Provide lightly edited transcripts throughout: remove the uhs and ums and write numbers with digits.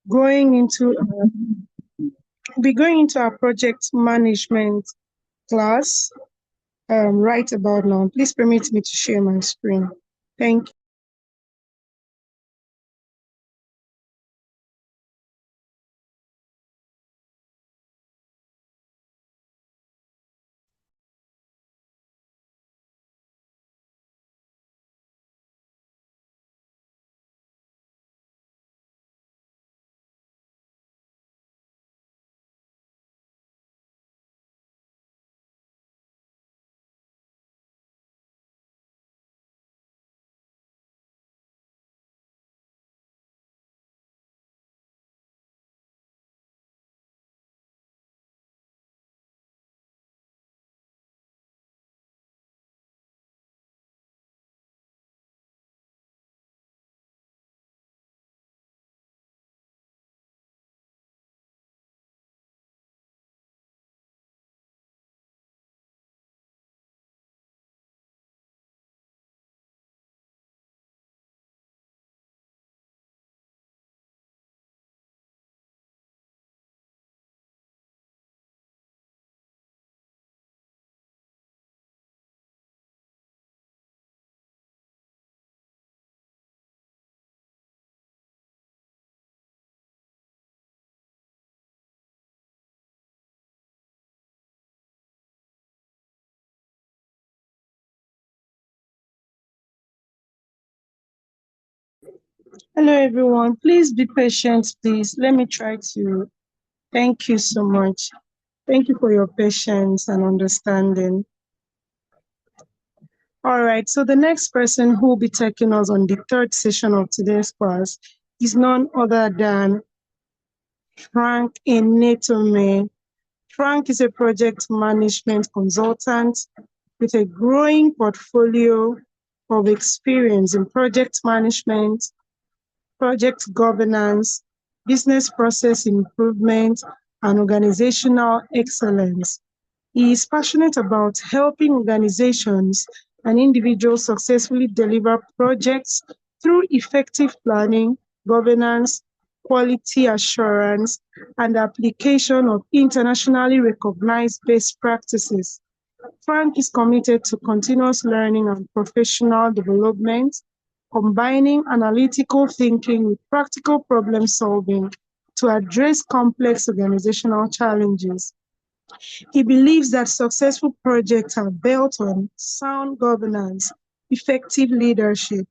going into be going into our project management class right about now. Please permit me to share my screen. Thank you. Hello, everyone. Please be patient, please. Let me try to. Thank you so much. Thank you for your patience and understanding. All right, so the next person who will be taking us on the third session of today's class is none other than Frank Enetomeh. Frank is a project management consultant with a growing portfolio of experience in project management, project governance, business process improvement, and organizational excellence. He is passionate about helping organizations and individuals successfully deliver projects through effective planning, governance, quality assurance, and application of internationally recognized best practices. Frank is committed to continuous learning and professional development, combining analytical thinking with practical problem solving to address complex organizational challenges. He believes that successful projects are built on sound governance, effective leadership,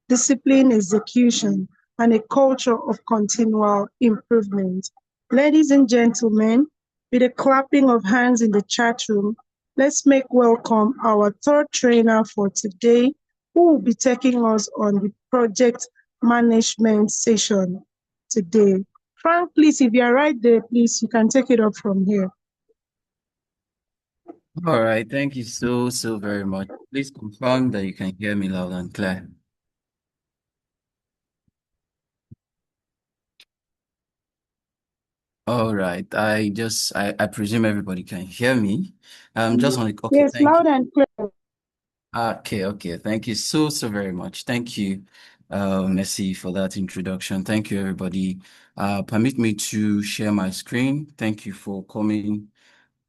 disciplined execution, and a culture of continual improvement. Ladies and gentlemen, with a clapping of hands in the chat room, let's make welcome our third trainer for today, who will be taking us on the project management session today. Frank, please, if you're right there, please, you can take it up from here. All right, thank you so very much. Please confirm that you can hear me loud and clear. All right, I presume everybody can hear me. Just on the okay, Yes, thank loud you. and clear. Okay, thank you so very much. Thank you, Messi, for that introduction. Thank you, everybody. Permit me to share my screen. Thank you for coming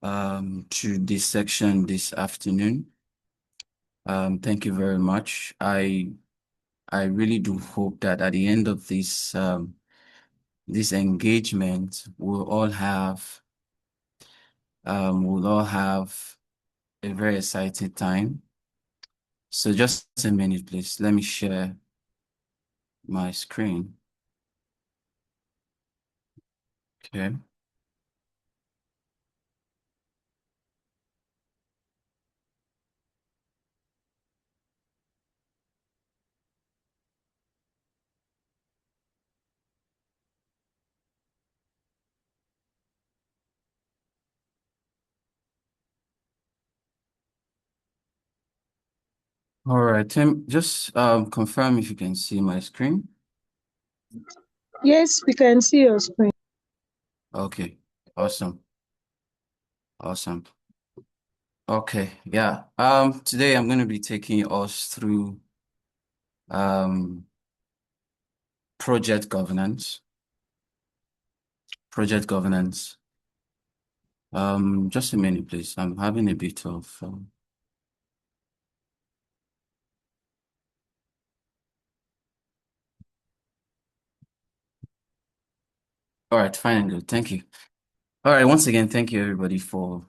to this section this afternoon. Thank you very much. I really do hope that at the end of this engagement, we'll all have a very exciting time. So just a minute, please. Let me share my screen. Okay. All right, Tim, just confirm if you can see my screen. Yes, we can see your screen. Okay, awesome. Okay, yeah. Today I'm going to be taking us through project governance. project governance. Just a minute, please. I'm having a bit of all right, fine and good. Thank you. All right, once again, thank you everybody for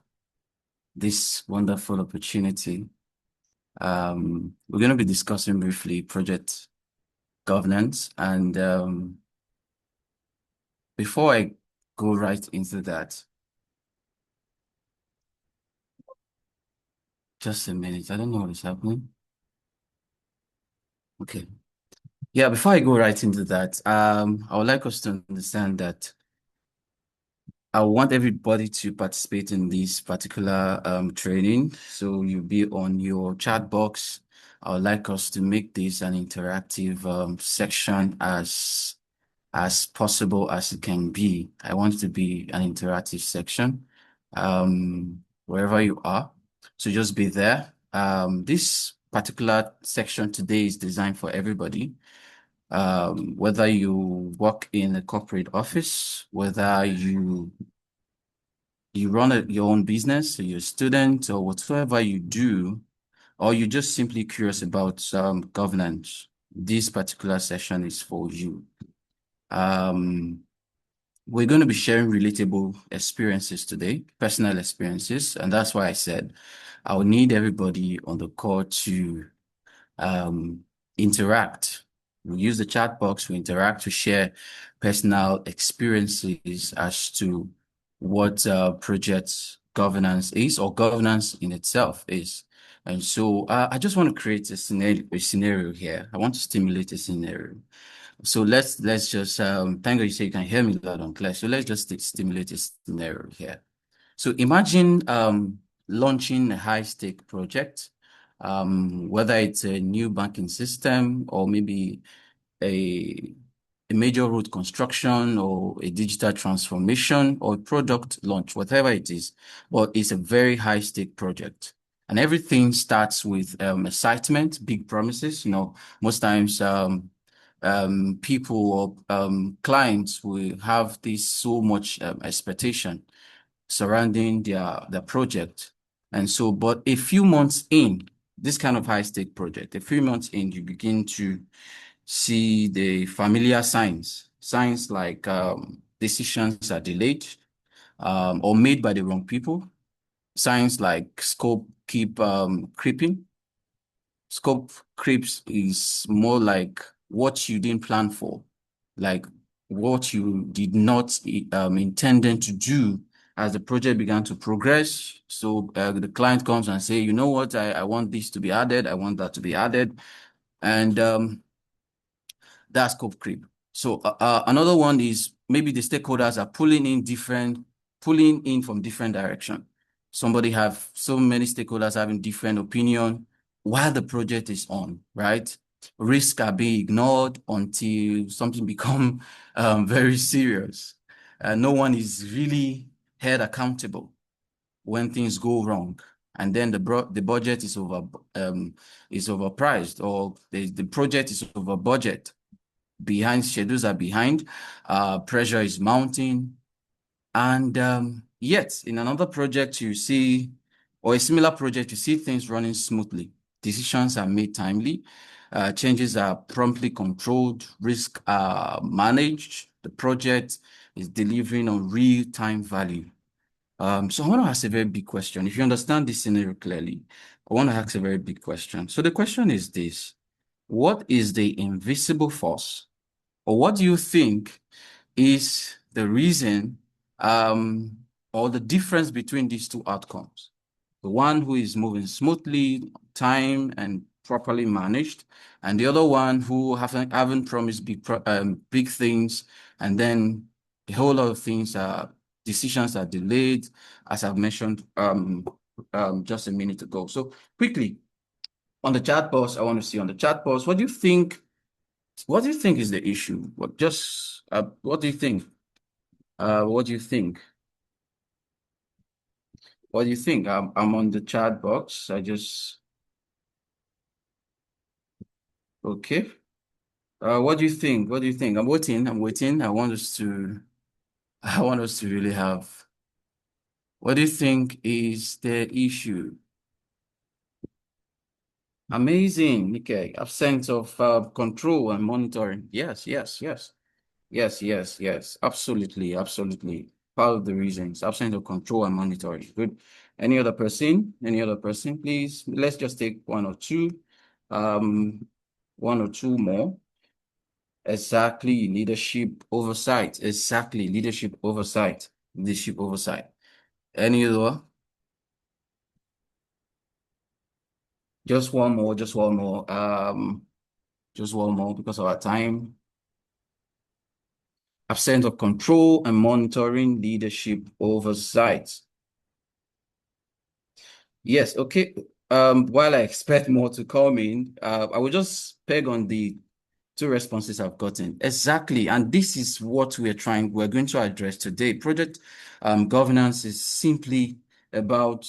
this wonderful opportunity. We're going to be discussing briefly project governance, and before I go right into that, just a minute. I don't know what is happening. Okay. Yeah, before I go right into that, I would like us to understand that I want everybody to participate in this particular training. So you'll be on your chat box. I would like us to make this an interactive section as possible as it can be. I want it to be an interactive section wherever you are. So just be there. This particular section today is designed for everybody. Whether you work in a corporate office, whether you run your own business, or you're a student, or whatever you do, or you're just simply curious about governance, this particular session is for you. We're going to be sharing relatable experiences today, personal experiences, and that's why I said I will need everybody on the call to interact. We use the chat box to interact, to share personal experiences as to what project governance is, or governance in itself is. And so I just want to create a scenario here. I want to stimulate a scenario. So let's just thank God you say you can hear me loud and clear. So let's just stimulate a scenario here. So imagine launching a high-stake project, whether it's a new banking system or maybe a major road construction or a digital transformation or a product launch, whatever it is, but it's a very high-stake project. And everything starts with excitement, big promises. You know, most times people or clients will have this so much expectation surrounding their project. And so, but a few months in, this kind of high stake project, a few months in, you begin to see the familiar signs like decisions are delayed or made by the wrong people, signs like scope keep creeping. Scope creeps is more like what you didn't plan for, like what you did not intended to do as the project began to progress. So the client comes and say, you know what, I want this to be added, I want that to be added. And that's scope creep. So another one is maybe the stakeholders are pulling in from different direction. Somebody have so many stakeholders having different opinion while the project is on, right? Risks are being ignored until something become very serious. No one is really held accountable when things go wrong. And then the budget is overpriced, or the project is over budget, behind, schedules are behind, pressure is mounting. And yet in another project you see, or a similar project, you see things running smoothly. Decisions are made timely, changes are promptly controlled, risks are managed, the project is delivering on real-time value. So I want to ask a very big question. If you understand this scenario clearly, I want to ask a very big question. So the question is this: what is the invisible force, or what do you think is the reason or the difference between these two outcomes? The one who is moving smoothly, time and properly managed, and the other one who haven't promised big things, and then a whole lot of things decisions are delayed, as I've mentioned just a minute ago. So quickly on the chat box, I want to see on the chat box, what do you think? What do you think is the issue? What do you think? What do you think? What do you think? I'm on the chat box. Okay. What do you think? What do you think? I'm waiting. I want us to I want us to really have, what do you think is the issue? Amazing, Nikkei. Absence of control and monitoring. Yes, yes, yes. Yes, yes, yes. Absolutely, absolutely. Part of the reasons. Absence of control and monitoring. Good. Any other person? Any other person, please? Let's just take one or two. Um, one or two more. Exactly. Leadership oversight. Exactly. Leadership oversight. Leadership oversight. Any other? Just one more, just one more. Just one more because of our time. Absence of control and monitoring, leadership oversight. Yes, okay. While I expect more to come in, I will just peg on the two responses I've gotten. Exactly. And this is what we're going to address today. Project governance is simply about,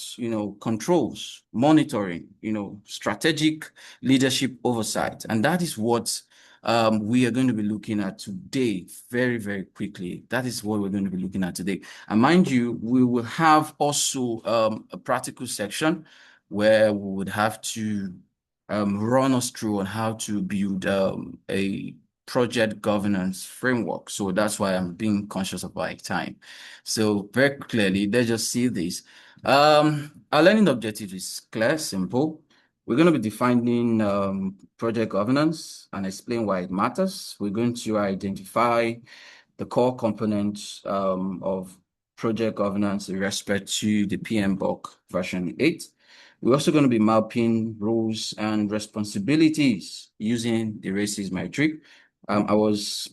controls, monitoring, strategic leadership oversight. And that is what we are going to be looking at today very, very quickly. That is what we're going to be looking at today. And mind you, we will have also a practical section where we would have to run us through on how to build a project governance framework. So that's why I'm being conscious of my time. So very clearly, let's just see this. Our learning objective is clear, simple. We're going to be defining project governance and explain why it matters. We're going to identify the core components of project governance in respect to the PMBOK version 8. We're also going to be mapping roles and responsibilities using the RACES metric. I was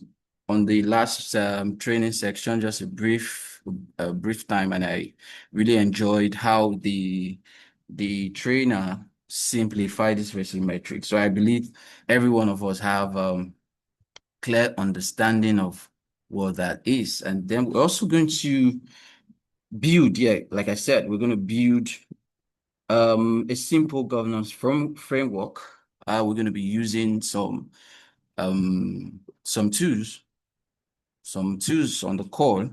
on the last training section, just a brief time, and I really enjoyed how the trainer simplified this RACES metric. So I believe every one of us have clear understanding of what that is. And then we're also going to build, like I said, we're going to build a simple governance framework. We're going to be using tools, on the call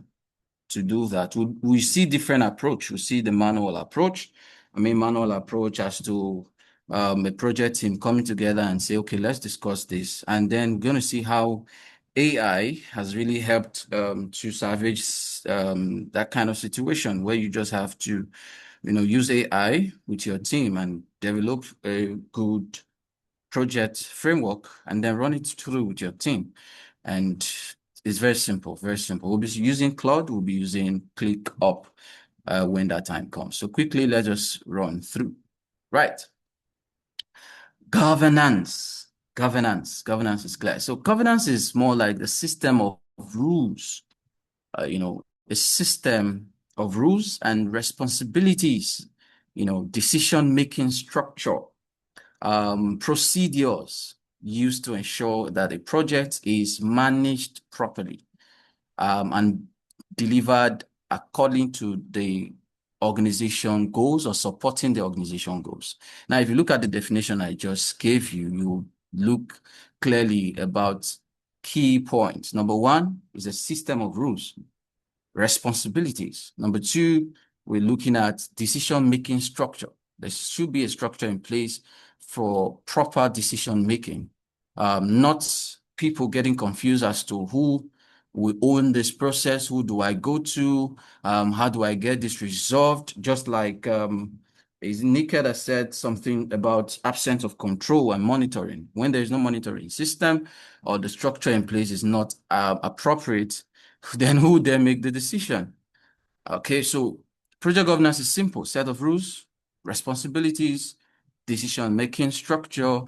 to do that. We see different approach. We see the manual approach. Manual approach as to a project team coming together and say, okay, let's discuss this. And then we're going to see how AI has really helped to salvage that kind of situation where you just have to, use AI with your team and develop a good project framework and then run it through with your team. And it's very simple, very simple. We'll be using Claude, we'll be using ClickUp when that time comes. So quickly, let's just run through. Right. Governance. Governance is clear. So governance is more like the system of rules, a system of rules and responsibilities, decision-making structure, procedures used to ensure that a project is managed properly and delivered according to the organization goals or supporting the organization goals. Now, if you look at the definition I just gave you, you look clearly about key points. Number one is a system of rules, responsibilities. Number two, we're looking at decision-making structure. There should be a structure in place for proper decision-making, not people getting confused as to who will own this process, who do I go to, how do I get this resolved, just like is Nika that said something about absence of control and monitoring. When there is no monitoring system or the structure in place is not appropriate, then who then make the decision? Okay, so project governance is simple: set of rules, responsibilities, decision-making structure,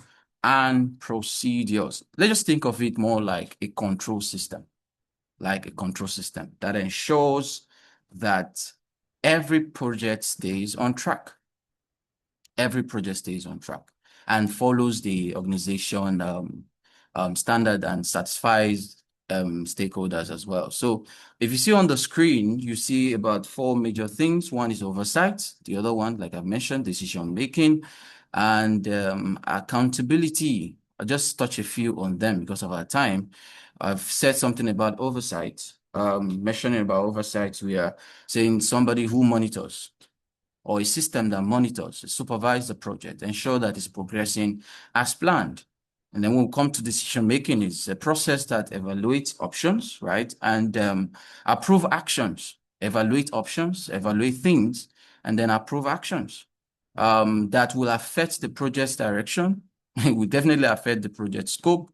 and procedures. Let's just think of it more like a control system, that ensures that every project stays on track. Every project stays on track and follows the organization standard and satisfies stakeholders as well. So if you see on the screen, you see about four major things. One is oversight. The other one, like I've mentioned, decision making and accountability. I'll just touch a few on them because of our time. I've said something about oversight. mentioning about oversight, we are saying somebody who monitors, or a system that monitors, supervise the project, ensure that it's progressing as planned. And then when we come to decision making, it's a process that evaluates options, right? And approve actions, evaluate options, evaluate things, and then approve actions that will affect the project's direction. It will definitely affect the project scope,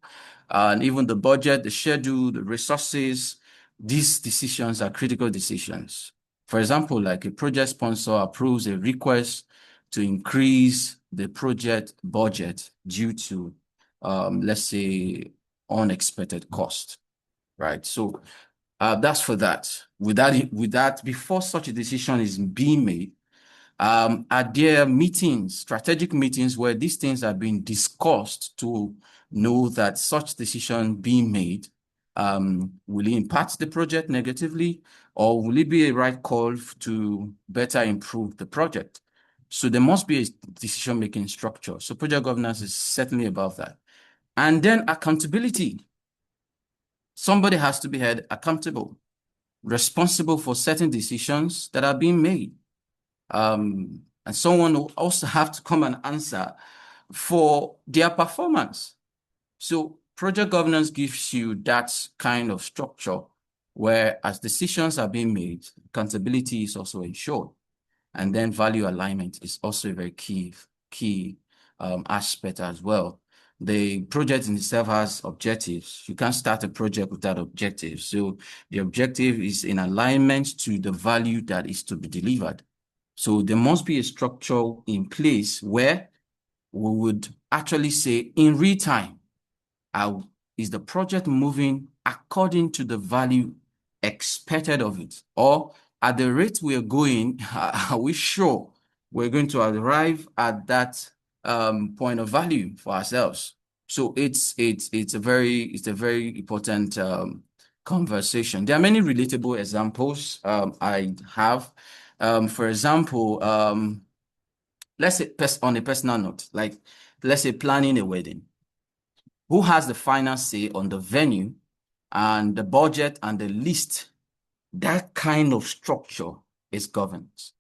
and even the budget, the schedule, the resources. These decisions are critical decisions. For example, like a project sponsor approves a request to increase the project budget due to, let's say, unexpected cost, right? So that's for that. With that, before such a decision is being made, are there meetings, strategic meetings, where these things are being discussed to know that such decision being made will it impact the project negatively, or will it be a right call to better improve the project? So there must be a decision-making structure. So project governance is certainly about that. And then accountability. Somebody has to be held accountable, responsible for certain decisions that are being made. And someone will also have to come and answer for their performance. So project governance gives you that kind of structure where, as decisions are being made, accountability is also ensured. And then value alignment is also a very key aspect as well. The project in itself has objectives. You can't start a project without objectives. So the objective is in alignment to the value that is to be delivered. So there must be a structure in place where we would actually say in real time, is the project moving according to the value expected of it? Or at the rate we are going, are we sure we're going to arrive at that point of value for ourselves? So it's a very important conversation. There are many relatable examples I have. For example, let's say on a personal note, like let's say planning a wedding. Who has the final say on the venue and the budget and the list? That kind of structure is governance.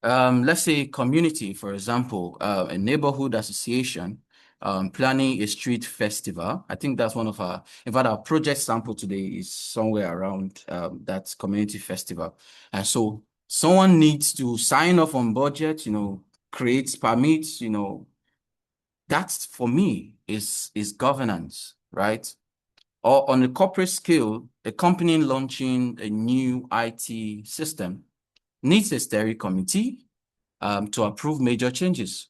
Let's say community, for example, a neighborhood association planning a street festival. I think that's one of in fact, our project sample today is somewhere around that community festival. And so someone needs to sign off on budget, create permits, that's for me is governance, right? Or on a corporate scale, a company launching a new IT system needs a steering committee to approve major changes.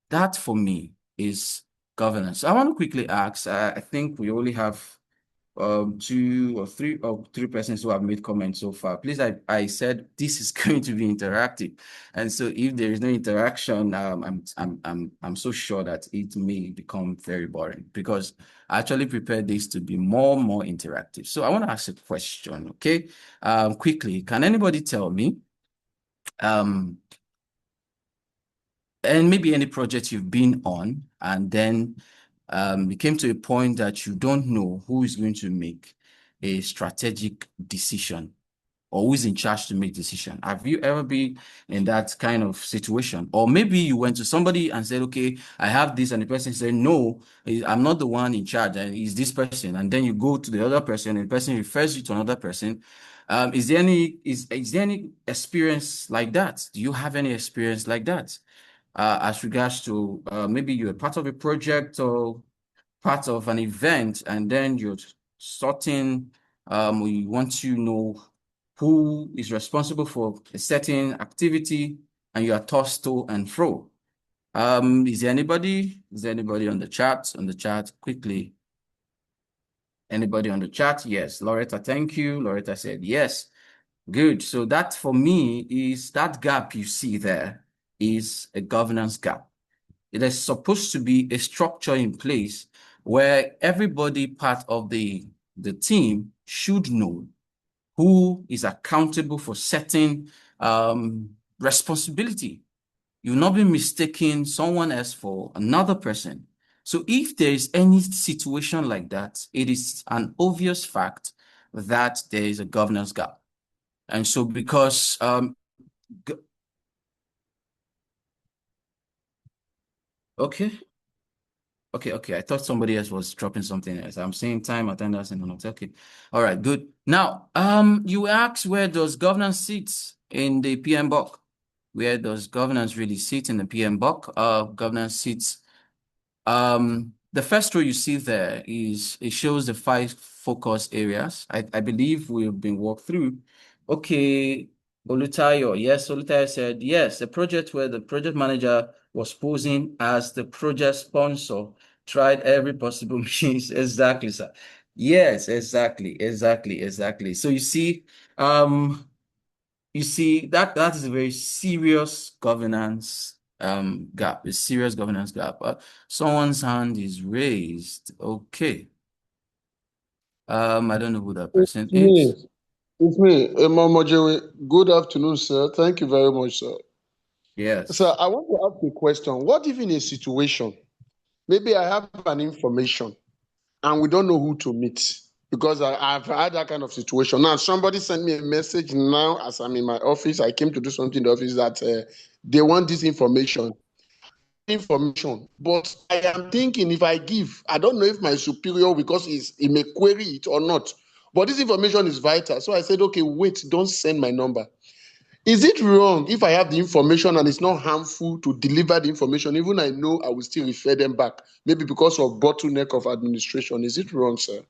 That for me is governance. I want to quickly ask, I think we only have two or three persons who have made comments so far. Please, I said this is going to be interactive, and so if there is no interaction, I'm so sure that it may become very boring, because I actually prepared this to be more interactive. So I want to ask a question, okay? Quickly, can anybody tell me, and maybe any project you've been on, and then it came to a point that you don't know who is going to make a strategic decision, or who is in charge to make decision? Have you ever been in that kind of situation? Or maybe you went to somebody and said, okay, I have this, and the person said, no, I'm not the one in charge, and it's this person. And then you go to the other person, and the person refers you to another person. Is there any experience like that? Do you have any experience like that? As regards to maybe you're part of a project or part of an event, and then you're sorting, we want to know who is responsible for a certain activity, and you are tossed to and fro. Is there anybody on the chat quickly? Anybody on the chat? Yes, Loretta, thank you. Loretta said yes. Good. So that for me is that gap you see there is a governance gap. It is supposed to be a structure in place where everybody part of the team should know who is accountable for certain responsibility. You'll not be mistaking someone else for another person. So if there is any situation like that, it is an obvious fact that there is a governance gap. And so because okay. Okay. I thought somebody else was dropping something else. I'm saying time, attendance, and not. Okay. All right, good. Now, you asked where does governance sit in the PM buck? Where does governance really sit in the PM buck? Governance sits the first row you see there is it shows the 5 focus areas. I believe we've been walked through. Okay, Olutayo. Yes, Olutayo said yes. A project where the project manager was posing as the project sponsor, tried every possible means. Exactly, sir. Yes, exactly. So you see that is a very serious governance gap, a serious governance gap. Someone's hand is raised. Okay. I don't know who that person It's me. is. It's me, Momojewe. Good afternoon, sir. Thank you very much, sir. Sir, Yes. I want to ask a question. What if in a situation, maybe I have an information and we don't know who to meet? Because I've had that kind of situation. Now, somebody sent me a message now as I'm in my office. I came to do something in the office that they want this information. But I am thinking if I give, I don't know if my superior, because he may query it or not. But this information is vital. So I said, okay, wait, don't send my number. Is it wrong if I have the information and it's not harmful to deliver the information, even I know I will still refer them back, maybe because of bottleneck of administration? Is it wrong, sir?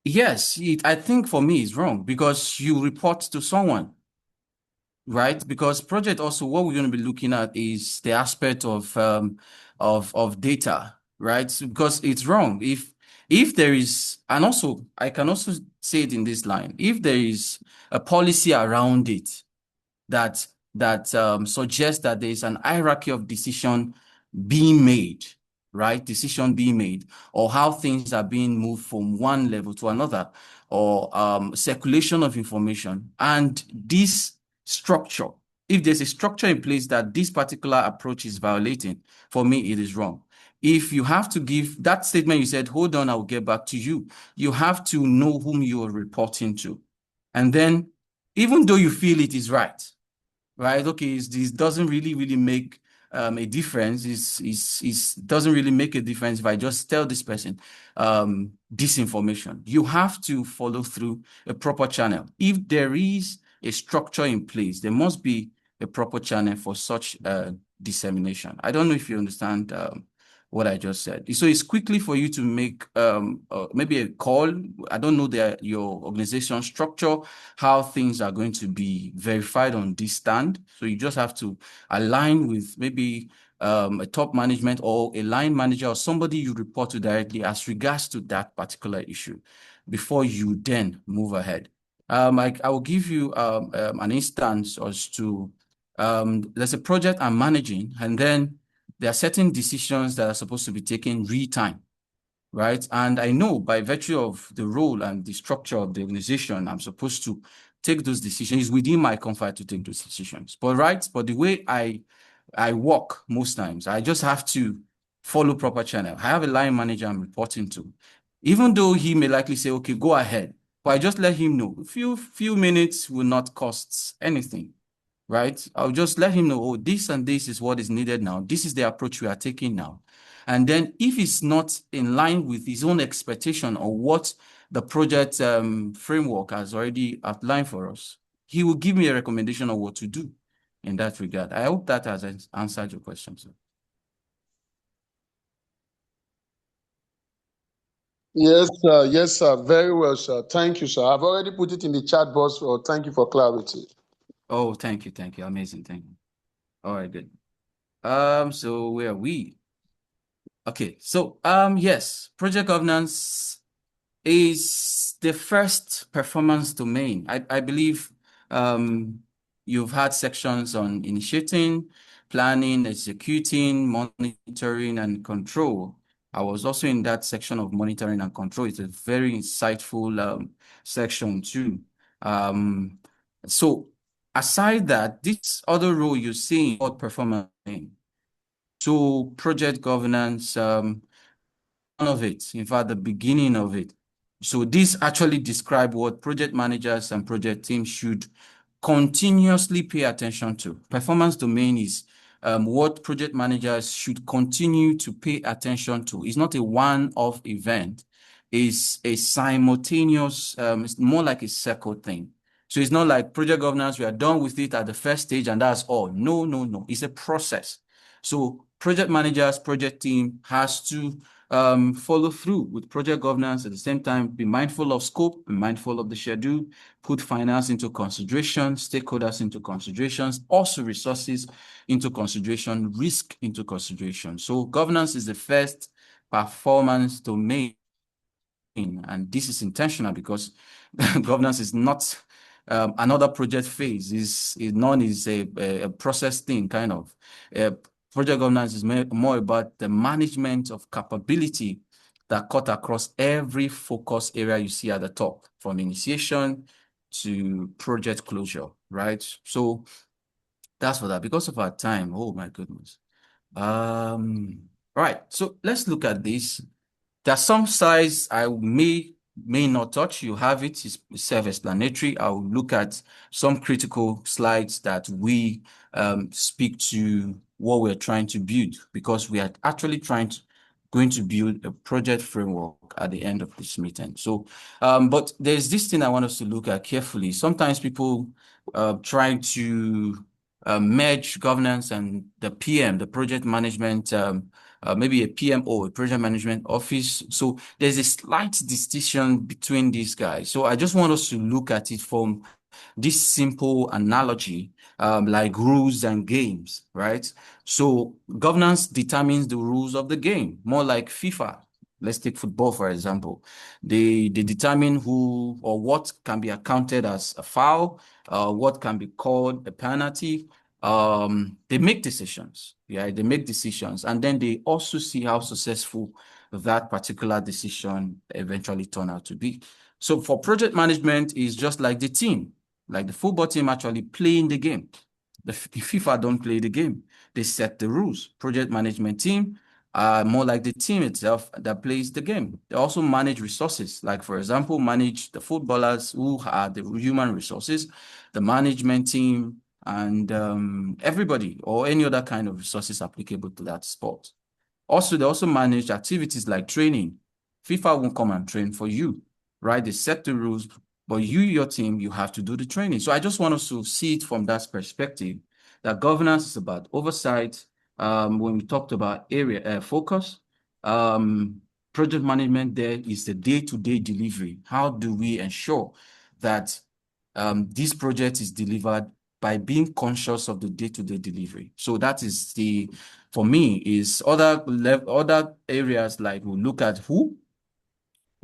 Yes, I think for me it's wrong because you report to someone. Right? Because project also what we're going to be looking at is the aspect of data, right? So, because it's wrong if there is, and also I can also say it in this line, if there is a policy around it that suggests that there is an hierarchy of decision being made, right? Decision being made, or how things are being moved from one level to another, or circulation of information. And this structure, if there's a structure in place that this particular approach is violating, for me, it is wrong. If you have to give that statement, you said, hold on, I will get back to you. You have to know whom you are reporting to. And then, even though you feel it is right? Okay, this doesn't really make a difference. It doesn't really make a difference if I just tell this person this information. You have to follow through a proper channel. If there is a structure in place, there must be a proper channel for such dissemination. I don't know if you understand what I just said. So it's quickly for you to make maybe a call. I don't know your organization structure, how things are going to be verified on this stand. So you just have to align with maybe a top management or a line manager or somebody you report to directly as regards to that particular issue before you then move ahead. I will give you an instance as to there's a project I'm managing, and then there are certain decisions that are supposed to be taken real time, right? And I know by virtue of the role and the structure of the organization, I'm supposed to take those decisions. It's within my comfort to take those decisions. But the way I work most times, I just have to follow proper channel. I have a line manager I'm reporting to. Even though he may likely say, okay, go ahead, but I just let him know. A few minutes will not cost anything, right? I'll just let him know, oh, this and this is what is needed now. This is the approach we are taking now. And then if it's not in line with his own expectation or what the project framework has already outlined for us, he will give me a recommendation of what to do in that regard. I hope that has answered your question, sir. Yes, sir. Yes, sir. Very well, sir. Thank you, sir. I've already put it in the chat box. So thank you for clarity. Oh, thank you. Amazing. Thank you. All right, good. So where are we? Okay, so yes, project governance is the first performance domain. I believe you've had sections on initiating, planning, executing, monitoring, and control. I was also in that section of monitoring and control. It's a very insightful section too. So aside that, this other role you see in board performance, so project governance, of it, in fact, the beginning of it. So this actually describes what project managers and project teams should continuously pay attention to. Performance domain is what project managers should continue to pay attention to. It's not a one-off event. It's a simultaneous, it's more like a circle thing. So it's not like project governance, we are done with it at the first stage and that's all. No, no, no. It's a process. So project managers, project team has to follow through with project governance, at the same time, be mindful of scope, be mindful of the schedule, put finance into consideration, stakeholders into considerations, also resources into consideration, risk into consideration. So governance is the first performance domain. And this is intentional because governance is not another project phase. None is a process thing, kind of. Project governance is more about the management of capability that cut across every focus area you see at the top, from initiation to project closure, right? So that's for that. Because of our time, oh my goodness. All right, so let's look at this. There's some slides I may not touch. You have it. It's self-explanatory. I'll look at some critical slides that we speak to what we're trying to build, because we are actually going to build a project framework at the end of this meeting. So, but there's this thing I want us to look at carefully. Sometimes people try to merge governance and the PM, the project management, maybe a PMO, a project management office. So there's a slight distinction between these guys. So I just want us to look at it from this simple analogy, like rules and games, right? So governance determines the rules of the game, more like FIFA. Let's take football, for example. They determine who or what can be accounted as a foul, what can be called a penalty. They make decisions. Yeah, they make decisions, and then they also see how successful that particular decision eventually turn out to be. So for project management, is just like the team, like the football team actually playing the game. The FIFA don't play the game. They set the rules. Project management team are more like the team itself that plays the game. They also manage resources, like, for example, manage the footballers who are the human resources, the management team, and everybody or any other kind of resources applicable to that sport. Also, they also manage activities like training. FIFA won't come and train for you, right? They set the rules, but you, your team, you have to do the training. So I just want us to see it from that perspective, that governance is about oversight. When we talked about area focus, project management, there is the day-to-day delivery. How do we ensure that this project is delivered by being conscious of the day-to-day delivery? So that is for me, is other areas, like we look at who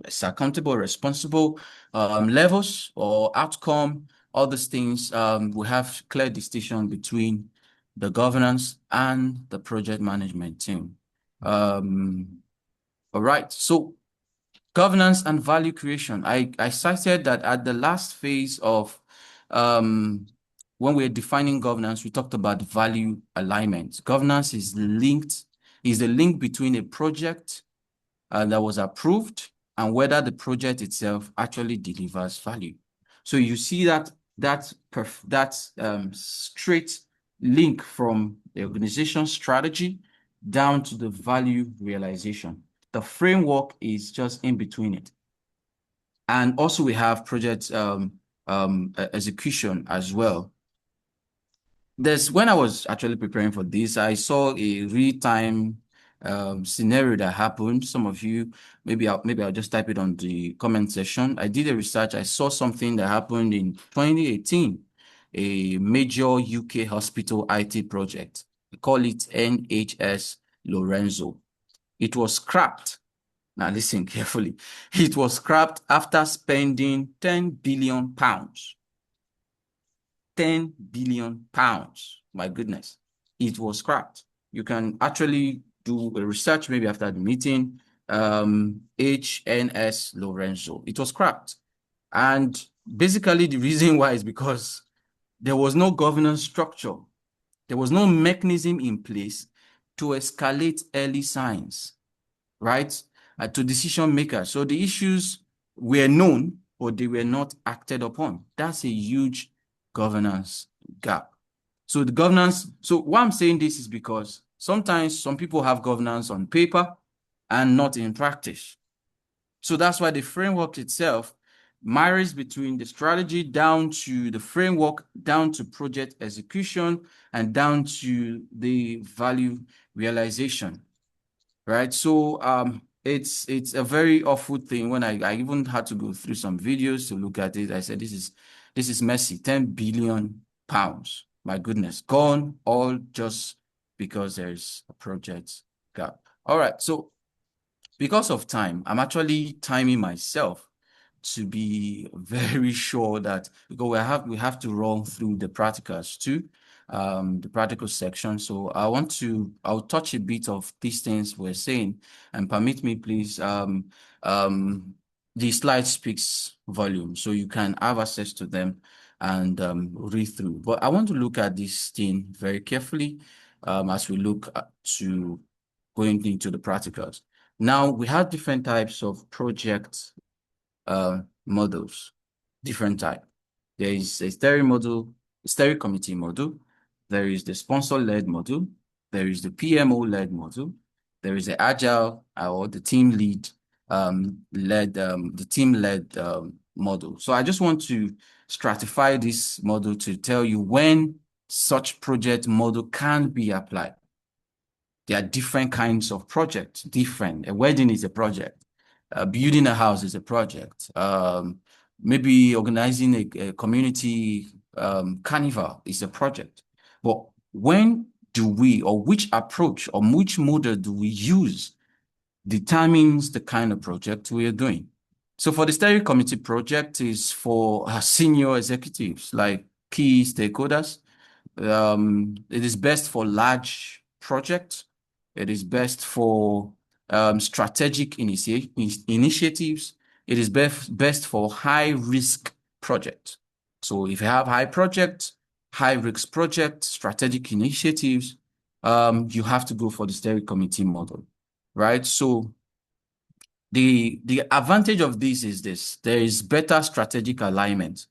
is accountable, responsible, levels or outcome, all these things. We have clear distinction between the governance and the project management team. All right, so governance and value creation. I cited that at the last phase of when we're defining governance, we talked about value alignment. Governance is a link between a project that was approved and whether the project itself actually delivers value. So you see that straight link from the organization strategy down to the value realization. The framework is just in between it. And also we have project execution as well. When I was actually preparing for this, I saw a real-time scenario that happened. Some of you, maybe I'll just type it on the comment section. I did a research. I saw something that happened in 2018, a major UK hospital IT project. We call it NHS Lorenzo. It was scrapped. Now listen carefully. It was scrapped after spending £10 billion. 10 billion pounds. My goodness, it was scrapped. You can actually do a research maybe after the meeting. HNS Lorenzo. It was scrapped. And basically the reason why is because there was no governance structure. There was no mechanism in place to escalate early signs, right? to decision makers. So the issues were known, but they were not acted upon. That's a huge governance gap. So the governance, so why I'm saying this is because sometimes some people have governance on paper and not in practice. So that's why the framework itself marries between the strategy down to the framework, down to project execution, and down to the value realization, right? So it's a very awful thing. When I even had to go through some videos to look at it, I said, this is messy. 10 billion pounds, my goodness, gone all just because there's a project gap. All right, so because of time, I'm actually timing myself to be very sure that, because we have to run through the practicals too, the practical section. So I'll touch a bit of these things we're saying, and permit me, please. The slide speaks volume, so you can have access to them and read through. But I want to look at this thing very carefully as we look to going into the practicals. Now, we have different types of project models, different type. There is a steering committee model. There is the sponsor-led model. There is the PMO-led model. There is the agile or the team-led model. So I just want to stratify this model to tell you when such project model can be applied. There are different kinds of projects, different. A wedding is a project. Building a house is a project. Maybe organizing a community carnival is a project. But when do we, or which approach or which model do we use determines the kind of project we are doing. So for the steering committee project is for senior executives, like key stakeholders. It is best for large projects. It is best for strategic initiatives. It is best for high-risk projects. So if you have high projects, high-risk projects, strategic initiatives, you have to go for the steering committee model, right? So the advantage of this is this. There is better strategic alignment.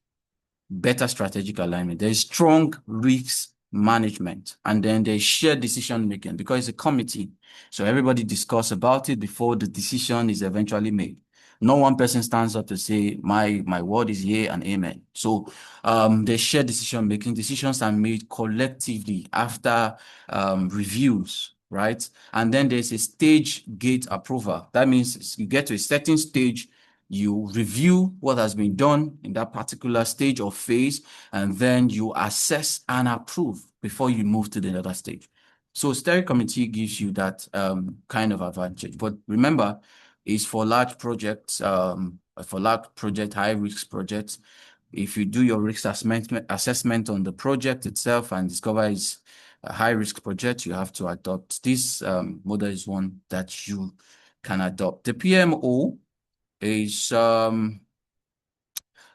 There is strong risk management, and then there's shared decision making because it's a committee. So everybody discuss about it before the decision is eventually made. No one person stands up to say, my word is yea and amen. So there's shared decision making. Decisions are made collectively after reviews, right? And then there's a stage gate approval. That means you get to a certain stage, you review what has been done in that particular stage or phase, and then you assess and approve before you move to the other stage. So steering committee gives you that kind of advantage. But remember, it's for large projects, high-risk projects. If you do your risk assessment on the project itself and discover it's a high-risk project, you have to adopt this model is one that you can adopt. The PMO is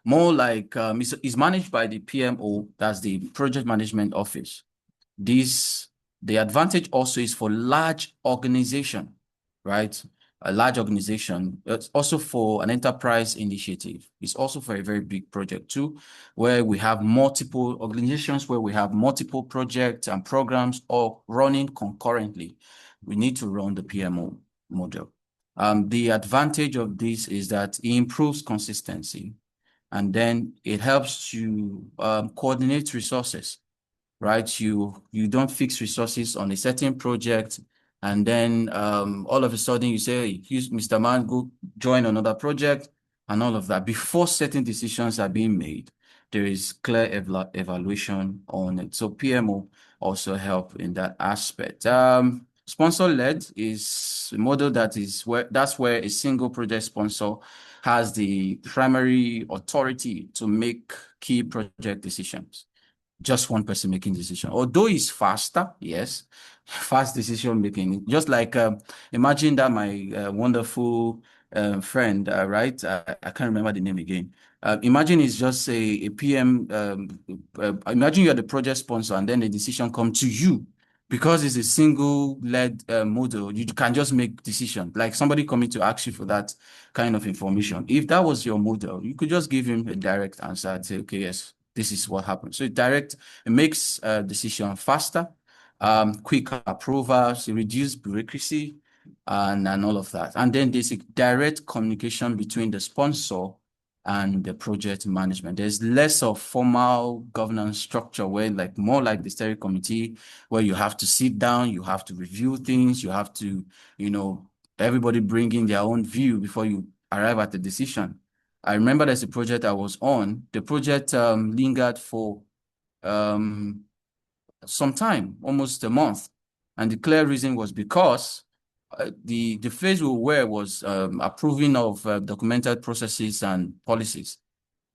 more like is managed by the PMO, that's the project management office. The advantage also is for large organization, right? A large organization. It's also for an enterprise initiative. It's also for a very big project too, where we have multiple organizations, where we have multiple projects and programs all running concurrently. We need to run the PMO model. The advantage of this is that it improves consistency, and then it helps to coordinate resources, right? You don't fix resources on a certain project, and then all of a sudden you say, hey, Mr. Man, go join another project, and all of that. Before certain decisions are being made, there is clear evaluation on it. So PMO also help in that aspect. Sponsor-led is a model that's where a single project sponsor has the primary authority to make key project decisions. Just one person making decision. Although it's faster, yes, fast decision making. Just like imagine that my wonderful friend, right? I can't remember the name again. Imagine it's just a PM. Imagine you're the project sponsor, and then the decision comes to you because it's a single-led model, you can just make decisions. Like somebody coming to ask you for that kind of information. If that was your model, you could just give him a direct answer and say, okay, yes, this is what happened. So it makes a decision faster, quick approvals, reduce bureaucracy, and all of that. And then there's a direct communication between the sponsor and the project management. There's less of formal governance structure where more like the steering committee, where you have to sit down, you have to review things, you have to, everybody bring in their own view before you arrive at a decision. I remember there's a project I was on. The project lingered for some time, almost a month. And the clear reason was because the phase we were was approving of documented processes and policies.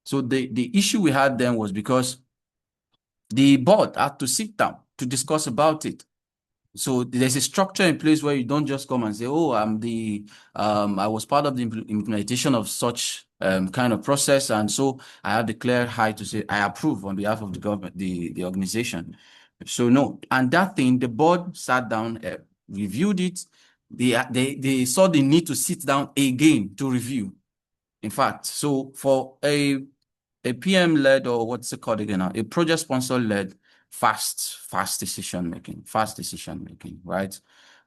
So the issue we had then was because the board had to sit down to discuss about it. So there's a structure in place where you don't just come and say, oh, I was part of the implementation of such kind of process. And so I have the clear high to say, I approve on behalf of the government, the organization. So no, and that thing, the board sat down, reviewed it. They saw the need to sit down again to review. In fact, so for a PM-led, or what's it called again now? A project sponsor-led fast decision making, right?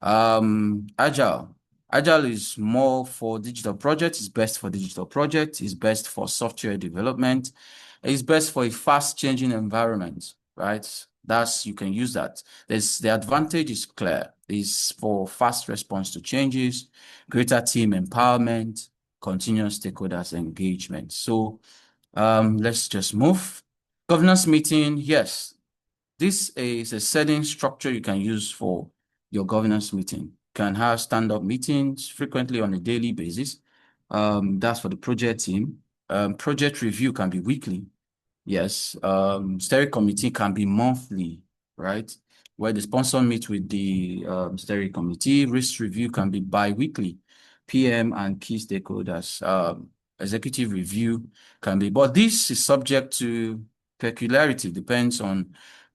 Agile. Agile is more for digital projects, it's best for digital projects, it's best for software development, it's best for a fast changing environment, right? You can use that. The advantage is clear. It's for fast response to changes, greater team empowerment, continuous stakeholders engagement. So let's just move. Governance meeting, yes. This is a setting structure you can use for your governance meeting. You can have stand-up meetings frequently on a daily basis. That's for the project team. Project review can be weekly. Yes. Steering committee can be monthly, right? Where the sponsor meets with the steering committee. Risk review can be bi-weekly. PM and key stakeholders. Executive review can be, but this is subject to peculiarity, depends on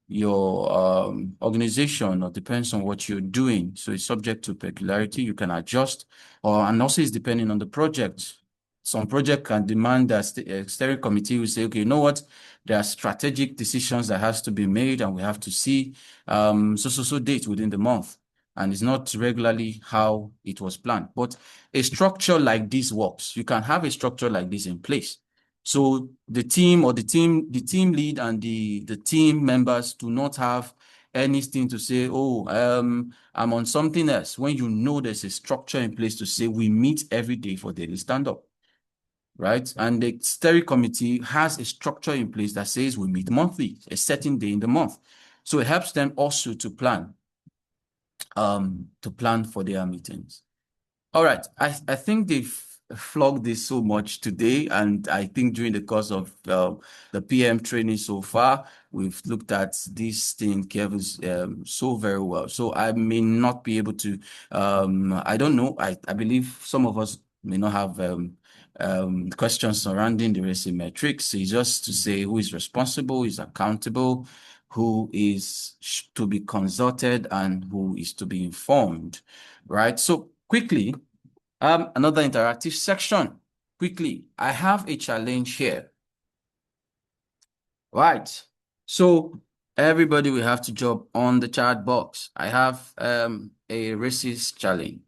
your organization or depends on what you're doing. So it's subject to peculiarity. You can adjust, and also it's depending on the project. Some project can demand that steering committee will say, okay, you know what? There are strategic decisions that has to be made, and we have to see so date within the month. And it's not regularly how it was planned. But a structure like this works. You can have a structure like this in place. So the team or the team lead and the team members do not have anything to say, oh, I'm on something else, when you know there's a structure in place to say we meet every day for daily stand-up, right? And the steering committee has a structure in place that says we meet monthly, a certain day in the month. So it helps them also to plan for their meetings. All right. I think they've flogged this so much today, and I think during the course of the PM training so far, we've looked at this thing, Kevin, so very well. So I may not be able to, I don't know. I believe some of us may not have questions surrounding the racing metrics. It's just to say who is responsible, is accountable, who is to be consulted, and who is to be informed, right? So quickly, another interactive section. Quickly, I have a challenge here. Right. So everybody will have to jump on the chat box. I have a racist challenge.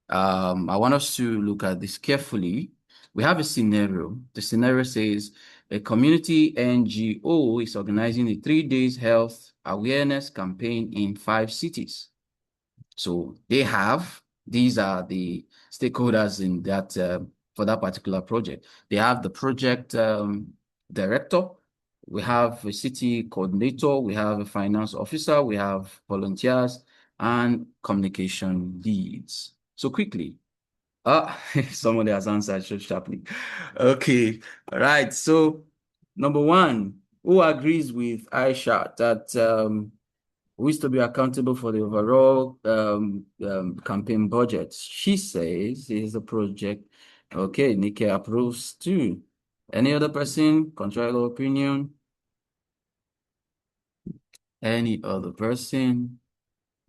I want us to look at this carefully. We have a scenario. The scenario says a community NGO is organizing a 3 days health awareness campaign in 5 cities. So these are the stakeholders in that for that particular project. They have the project director, we have a city coordinator, we have a finance officer, we have volunteers, and communication leads. So quickly, somebody has answered so sharply. Okay, all right. So number 1, who agrees with Aisha that who is to be accountable for the overall campaign budget? She says is the project. Okay, Nikki approves too. Any other person? Contrary opinion? Any other person?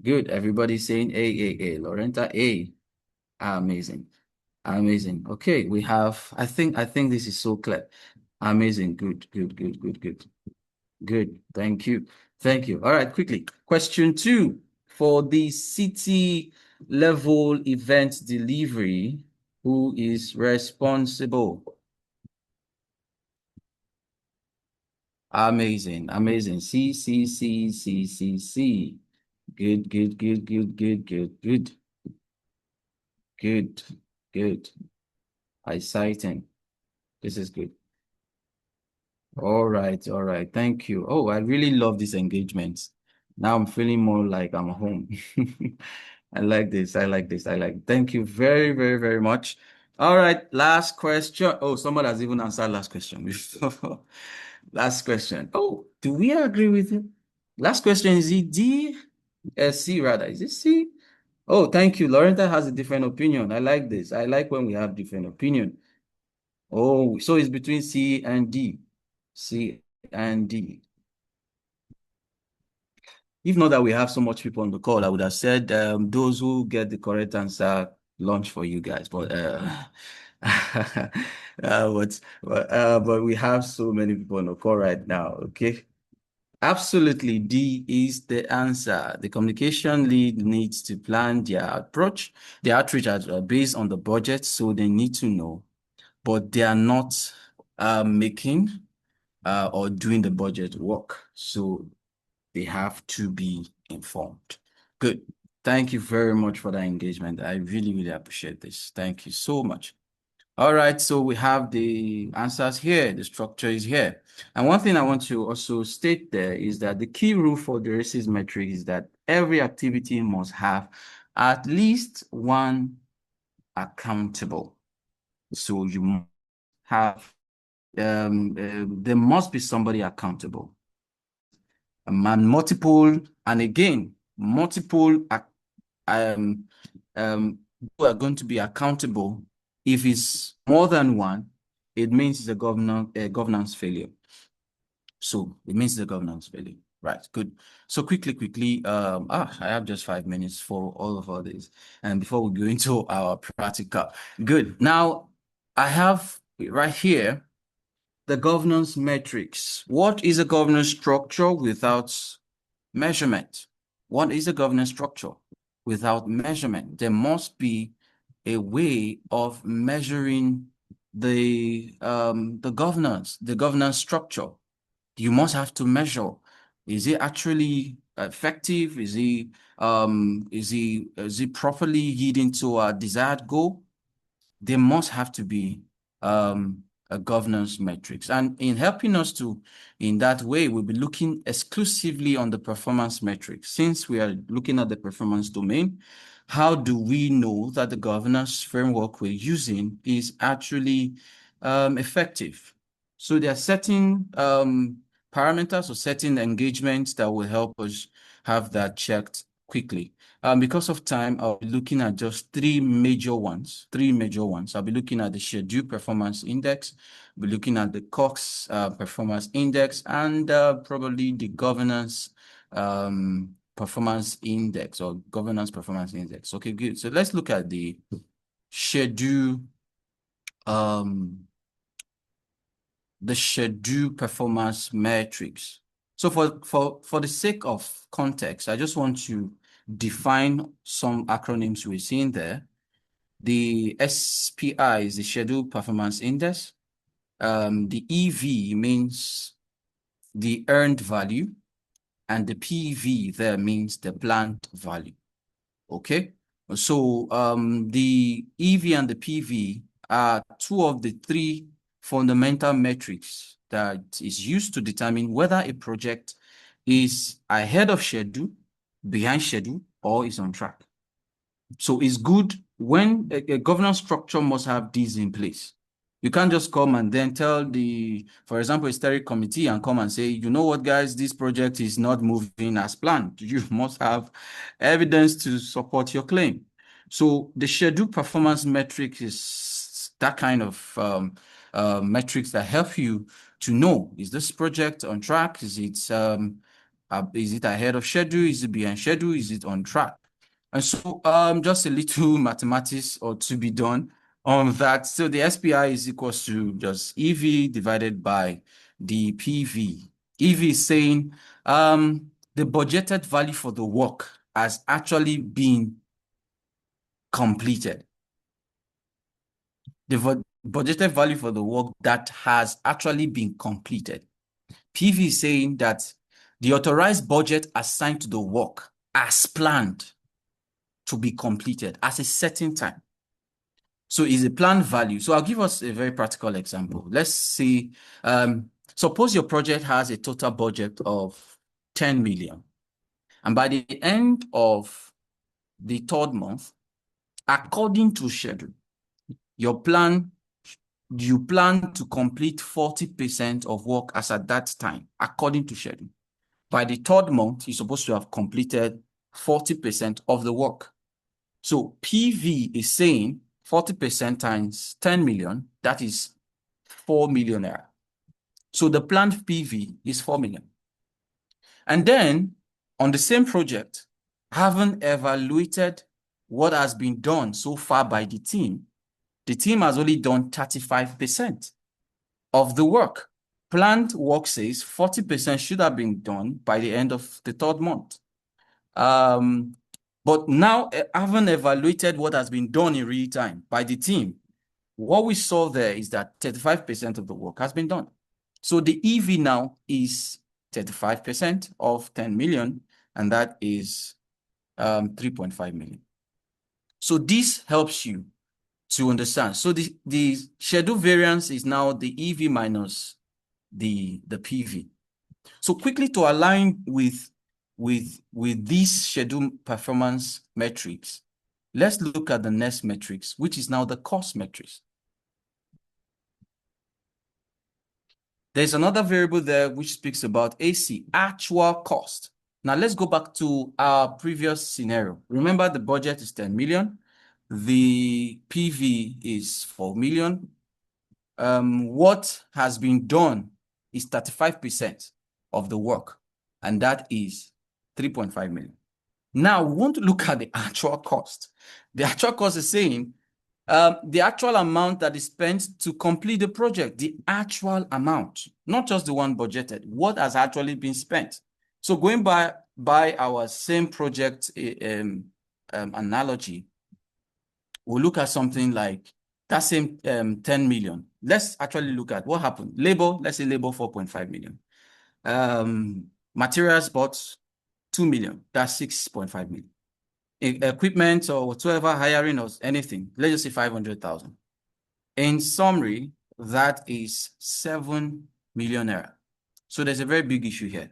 Good. Everybody's saying A. Lorenta, A. Amazing. Amazing. Okay, we have, I think this is so clear. Amazing. Good. Good. Thank you. Thank you. All right, quickly. Question 2. For the city level event delivery, who is responsible? Amazing. C. Good. Exciting. This is good. All right. Thank you. Oh, I really love this engagement. Now I'm feeling more like I'm home. I like this. Thank you very much. All right, last question. Oh, someone has even answered last question. Last question. Oh, do we agree with it? Last question, is it D? C rather. Is it C? Oh, thank you. Lorenta has a different opinion. I like this. I like when we have different opinion. Oh, so it's between C and D. C and D. If not that we have so much people on the call, I would have said those who get the correct answer, lunch for you guys. But but we have so many people on the call right now. Okay. Absolutely, D is the answer. The communication lead needs to plan their approach, their outreach based on the budget, so they need to know, but they are not making or doing the budget work. So they have to be informed. Good. Thank you very much for that engagement. I really appreciate this. Thank you so much. All right, so we have the answers here. The structure is here. And one thing I want to also state there is that the key rule for the RACES metric is that every activity must have at least one accountable. So you must have, there must be somebody accountable. Multiple who are going to be accountable. If it's more than one, it means it's a governance failure. So it means the governance failure. Right, good. So quickly, I have just 5 minutes for all of this. And before we go into our practical, good. Now, I have right here the governance metrics. What is a governance structure without measurement? What is a governance structure without measurement? There must be a way of measuring the governance structure. You must have to measure. Is it actually effective? Is it properly yielding to a desired goal? There must have to be a governance metrics. And in helping us to, in that way, we'll be looking exclusively on the performance metrics. Since we are looking at the performance domain, how do we know that the governance framework we're using is actually effective? So there are certain parameters or certain engagements that will help us have that checked quickly. Because of time, I'll be looking at just three major ones. I'll be looking at the Schedule Performance Index, I'll be looking at the Cox Performance Index, and probably the Governance Performance Index or Governance Performance Index. Okay, good. So let's look at the Schedule performance metrics. So for the sake of context, I just want to define some acronyms we're seeing there. The SPI is the Schedule Performance Index. The EV means the earned value, and the PV there means the planned value. Okay, so the EV and the PV are two of the three fundamental metrics that is used to determine whether a project is ahead of schedule, behind schedule, or is on track. So it's good when a governance structure must have these in place. You can't just come and then tell for example, a steering committee and come and say, you know what, guys, this project is not moving as planned. You must have evidence to support your claim. So the schedule performance metric is that kind of metrics that help you to know, is this project on track? Is it Is it ahead of schedule? Is it behind schedule? Is it on track? And so just a little mathematics or to be done on that. So the SPI is equals to just EV divided by the PV. EV is saying the budgeted value for the work has actually been completed. The budgeted value for the work that has actually been completed. PV is saying that the authorized budget assigned to the work as planned to be completed at a certain time. So it's a planned value. So I'll give us a very practical example. Let's say, suppose your project has a total budget of 10 million. And by the end of the third month, according to schedule, you plan to complete 40% of work as at that time, according to schedule. By the third month, you're supposed to have completed 40% of the work. So PV is saying 40% times 10 million, that is 4 million naira. So the planned PV is 4 million. And then on the same project, having evaluated what has been done so far by the team has only done 35% of the work. Planned work says 40% should have been done by the end of the third month. But now, having evaluated what has been done in real time by the team, what we saw there is that 35% of the work has been done. So the EV now is 35% of 10 million, and that is 3.5 million. So this helps you to understand. So the schedule variance is now the EV minus the PV. So quickly to align with these schedule performance metrics, let's look at the next metrics, which is now the cost metrics. There's another variable there which speaks about AC, actual cost. Now let's go back to our previous scenario. Remember, the budget is 10 million. The PV is 4 million. What has been done is 35% of the work, and that is 3.5 million. Now we want to look at the actual cost. The actual cost is saying the actual amount that is spent to complete the project, the actual amount, not just the one budgeted, what has actually been spent. So going by our same project analogy, we'll look at something like that same 10 million. Let's actually look at what happened. Labor, let's say labor 4.5 million. Materials bought 2 million, that's 6.5 million. Equipment or whatsoever, hiring or anything, let's just say 500,000. In summary, that is 7 million naira. So there's a very big issue here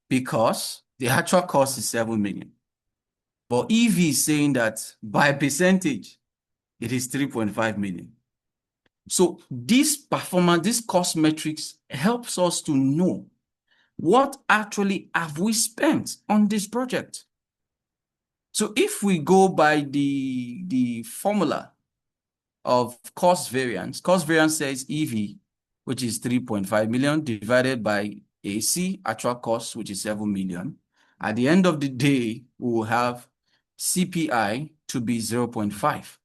because the actual cost is 7 million. But EV is saying that by percentage, it is 3.5 million. So this performance, this cost metrics helps us to know what actually have we spent on this project. So if we go by the formula of cost variance says EV, which is 3.5 million, divided by AC, actual cost, which is 7 million. At the end of the day, we will have CPI to be 0.5.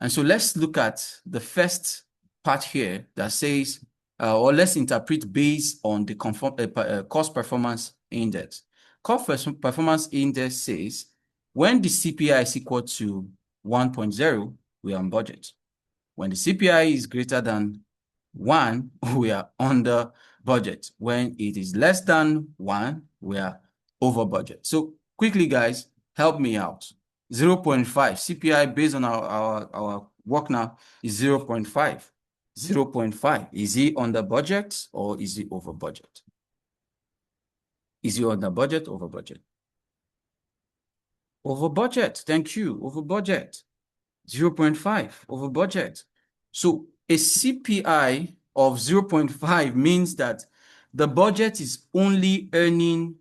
And so let's look at the first part here that says, or let's interpret based on the cost performance index. Cost performance index says, when the CPI is equal to 1.0, we are on budget. When the CPI is greater than 1, we are under budget. When it is less than 1, we are over budget. So quickly, guys, help me out. 0.5 CPI based on our work now is 0.5. 0.5. Is he under budget or is he over budget? Is he under budget, over budget? Over budget. Thank you. Over budget. 0.5 over budget. So a CPI of 0.5 means that the budget is only earning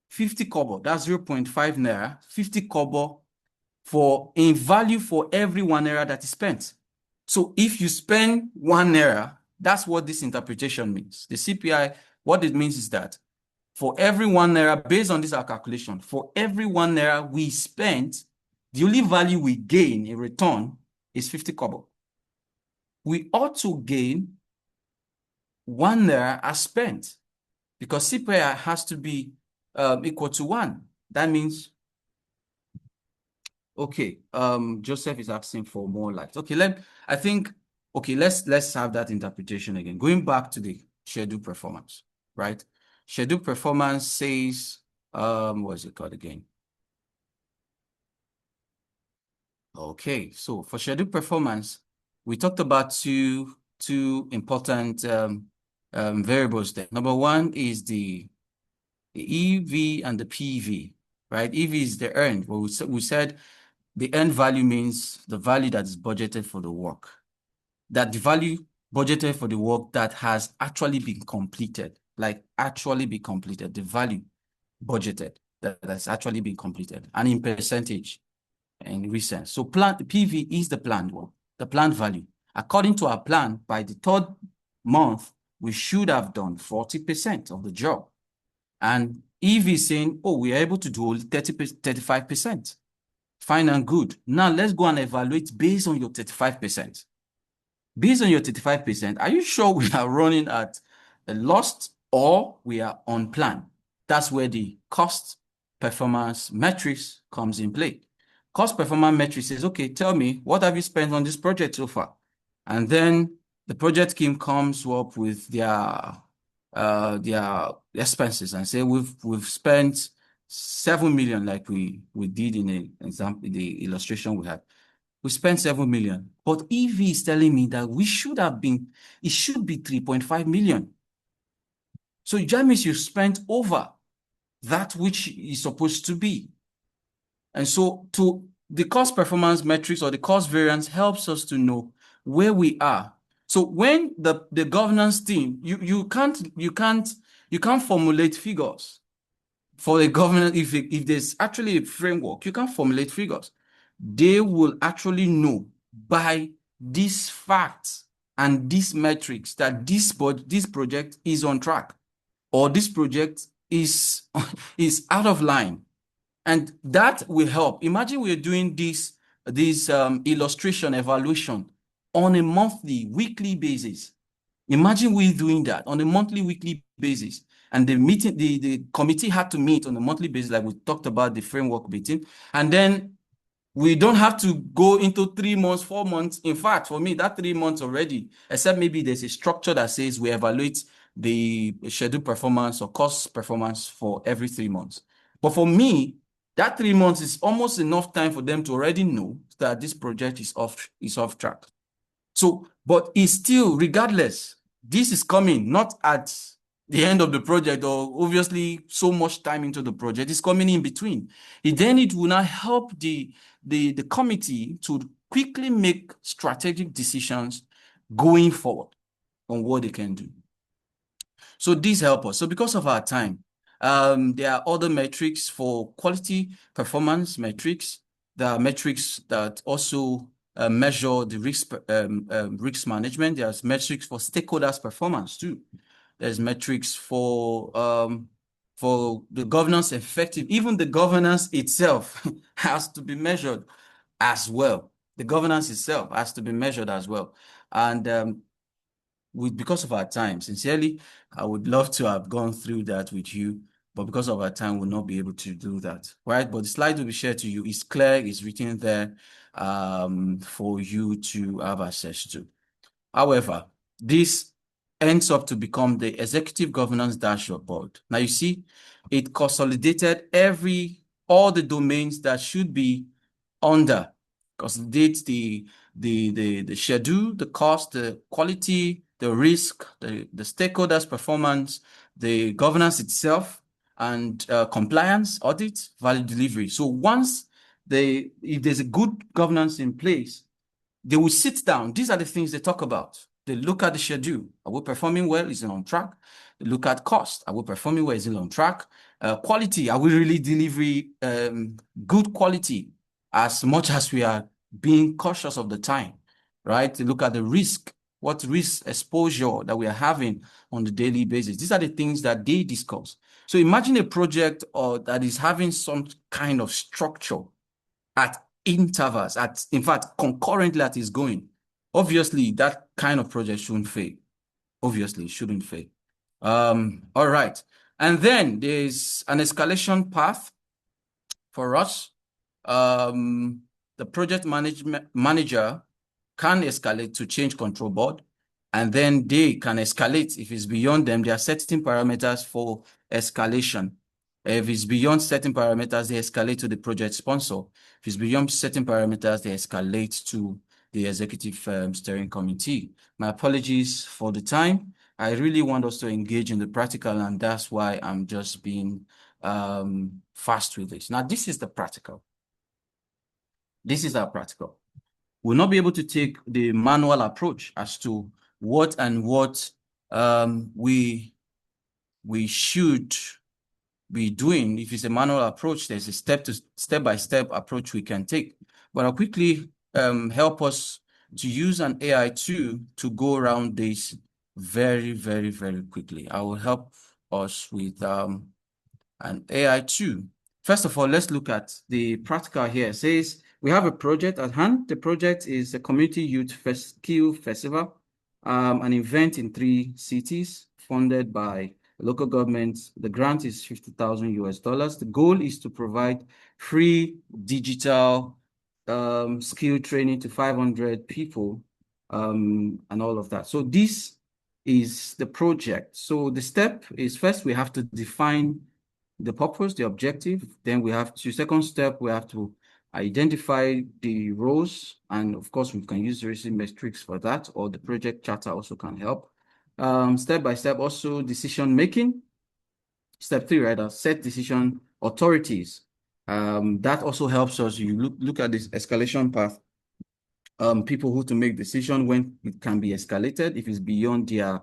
50 kobo. That's 0.5 naira, 50 kobo in value for every 1 naira that is spent. So if you spend 1 naira, that's what this interpretation means. The CPI, what it means is that for every 1 naira, based on this our calculation, for every 1 naira we spent, the only value we gain in return is 50 kobo. We ought to gain 1 naira as spent, because CPI has to be equal to 1. That means, okay, Joseph is asking for more light. Okay, let's have that interpretation again. Going back to the schedule performance, right? Schedule performance says, what is it called again? Okay, so for schedule performance, we talked about two important variables there. Number one is the EV and the PV, right? EV is the earned. Well, we said the earned value means the value that is budgeted for the work. That the value budgeted for the work that has actually been completed, like actually be completed, the value budgeted that has actually been completed, and in percentage and recent. So PV is the planned one, the planned value. According to our plan, by the 3rd month, we should have done 40% of the job. And EV is saying, oh, we are able to do only 35%. Fine and good. Now let's go and evaluate based on your 35%. Based on your 35%, are you sure we are running at a loss or we are on plan? That's where the cost performance metrics comes in play. Cost performance metrics says, okay, tell me, what have you spent on this project so far? And then the project team comes up with their expenses and say, we've spent 7 million, like we did in the example, the illustration we had. We spent 7 million, but EV is telling me that it should be 3.5 million. So that means you spent over that which is supposed to be. And so the cost performance metrics or the cost variance helps us to know where we are. So when the governance team, you can't formulate figures for the governance. If there's actually a framework, you can't formulate figures. They will actually know by these facts and these metrics that this project is on track, or this project is out of line. And that will help. Imagine we're doing this illustration evaluation on a monthly, weekly basis. Imagine we're doing that on a monthly, weekly basis. And the committee had to meet on a monthly basis, like we talked about the framework meeting. And then we don't have to go into 3 months, 4 months. In fact, for me, that 3 months already, except maybe there's a structure that says we evaluate the schedule performance or cost performance for every 3 months. But for me, that 3 months is almost enough time for them to already know that this project is off track. So, but it's still, regardless, this is coming not at the end of the project, or obviously so much time into the project is coming in between. It will now help the committee to quickly make strategic decisions going forward on what they can do. So these help us. So because of our time, there are other metrics for quality performance metrics. There are metrics that also measure the risk management. There's metrics for stakeholders' performance too. There's metrics for the governance effective. Even the governance itself has to be measured as well. The governance itself has to be measured as well. And because of our time, sincerely, I would love to have gone through that with you, but because of our time, we'll not be able to do that, right? But the slide will be shared to you. It's clear, it's written there for you to have access to. However, this ends up to become the executive governance dashboard. Now you see, it consolidated all the domains that should be under. Consolidates the schedule, the cost, the quality, the risk, the stakeholders' performance, the governance itself, and compliance, audit, value delivery. So if there's a good governance in place, they will sit down. These are the things they talk about. They look at the schedule. Are we performing well? Is it on track? They look at cost. Are we performing well? Is it on track? Quality. Are we really delivering good quality as much as we are being cautious of the time, right? They look at the risk. what risk exposure that we are having on the daily basis. These are the things that they discuss. So imagine a project that is having some kind of structure at intervals, in fact, concurrently that is going. Obviously, that kind of project shouldn't fail. Obviously, it shouldn't fail. All right. And then there's an escalation path for us. The project manager can escalate to change control board, and then they can escalate if it's beyond them. There are certain parameters for escalation. If it's beyond certain parameters, they escalate to the project sponsor. If it's beyond certain parameters, they escalate to the executive steering committee. My apologies for the time. I really want us to engage in the practical, and that's why I'm just being fast with this. Now, this is the practical. This is our practical. We'll not be able to take the manual approach as to what we should be doing. If it's a manual approach, there's a step-by-step approach we can take. But I'll quickly help us to use an AI tool to go around this very, very, very quickly. I will help us with an AI tool. First of all, let's look at the practical here. It says we have a project at hand. The project is a community youth skill festival, an event in 3 cities funded by local governments. The grant is $50,000 US. The goal is to provide free digital skill training to 500 people and all of that. So this is the project. So the step is, first we have to define the purpose, the objective. Then we have to, second step, we have to identify the roles. And of course, we can use the rating metrics for that, or the project charter also can help. Step by step, also decision making. Step 3, rather, set decision authorities. That also helps us. You look at this escalation path. People who to make decision when it can be escalated if it's beyond their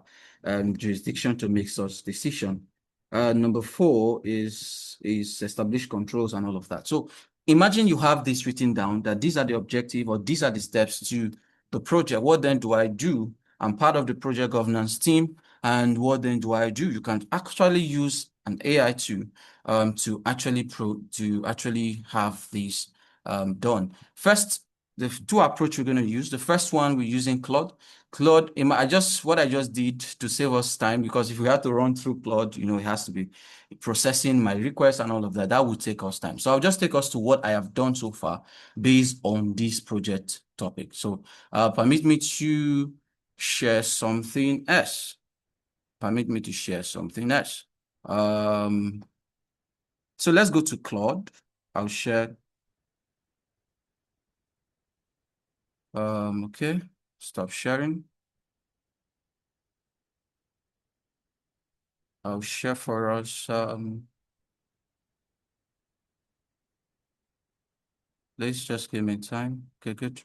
jurisdiction to make such decision. Number 4 is establish controls and all of that. So imagine you have this written down, that these are the objective or these are the steps to the project. What then do I do? I'm part of the project governance team. And what then do I do? You can actually use an AI tool to actually have this done. First, the 2 approach we're going to use. The first one, we're using Claude. Claude, what I just did to save us time, because if we had to run through Claude, it has to be processing my request and all of that. That would take us time. So I'll just take us to what I have done so far based on this project topic. So permit me to share something else. So let's go to Claude. I'll share. Okay, stop sharing. I'll share for us. Let's just give me time. Okay, good.